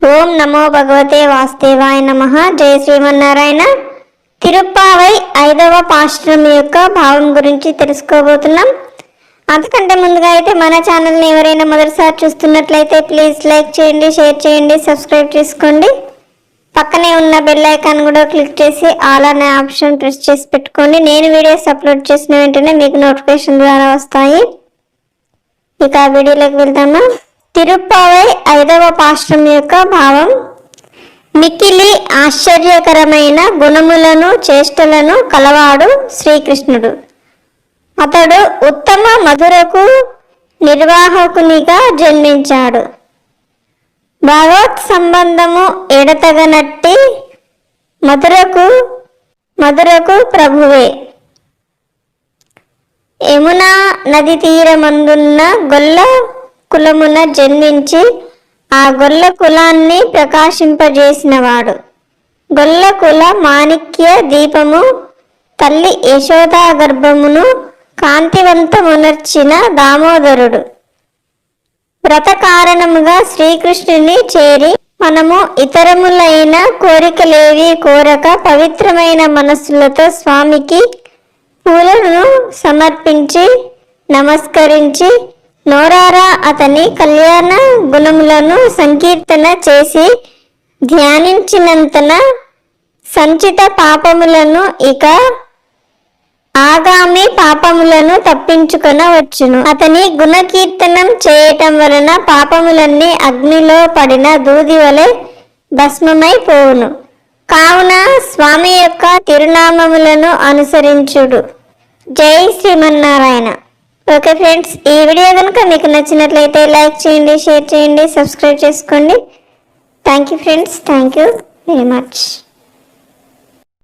ఓం నమో భగవతే వాసుదేవాయ నమః. జయ శ్రీమన్నారాయణ. తిరుప్పావై 5వ పాశ్రం యొక్క భావం గురించి తెలుసుకోబోతున్నాం. అంతకంటే ముందుగా అయితే మన ఛానల్ని ఎవరైనా మొదటిసారి చూస్తున్నట్లయితే ప్లీజ్ లైక్ చేయండి, షేర్ చేయండి, సబ్స్క్రైబ్ చేసుకోండి. పక్కనే ఉన్న బెల్ ఐకాన్ కూడా క్లిక్ చేసి ఆల్ అనే ఆప్షన్ ప్రెస్ చేసి పెట్టుకోండి. నేను వీడియోస్ అప్లోడ్ చేసిన వెంటనే మీకు నోటిఫికేషన్ ద్వారా వస్తాయి. ఇక ఆ వీడియోలోకి వెళ్దామా. తిరుప్పావై 5వ పాశ్రం యొక్క భావం: మిక్కిలి ఆశ్చర్యకరమైన గుణములను చేష్టలను కలవాడు శ్రీకృష్ణుడు. అతడు ఉత్తమ మధురకు నిర్వాహకునిగా జన్మించాడు. భగవత్ సంబంధము ఎడతగనట్టి మధురకు ప్రభువే. యమునా నది తీరమందున్న గొల్ల కులమున జన్మించి ఆ గొల్ల కులాన్ని ప్రకాశింపజేసినవాడు. గొల్ల కుల మాణిక్య దీపము తల్లి యశోదా గర్భమును కాంతివంతమునర్చిన దామోదరుడు. వ్రత కారణముగా శ్రీకృష్ణుని చేరి మనము ఇతరములైన కోరికలేవి కోరక పవిత్రమైన మనస్సులతో స్వామికి పూలను సమర్పించి నమస్కరించి నోరారా అతని కళ్యాణ గుణములను సంకీర్తన చేసి ధ్యానించినంతన సంచిత పాపములను ఇక ఆగామి పాపములను తప్పించుకొనవచ్చును. అతని గుణకీర్తనం చేయటం వలన పాపములన్నీ అగ్నిలో పడిన దూది వలె భస్మమైపోవును. కావున స్వామి యొక్క తిరునామములను అనుసరించుడు. జై శ్రీమన్నారాయణ. ఓకే ఫ్రెండ్స్, ఈ వీడియో కనుక మీకు నచ్చినట్లయితే లైక్ చేయండి, షేర్ చేయండి, సబ్స్క్రైబ్ చేసుకోండి. Thank you friends, thank you very much.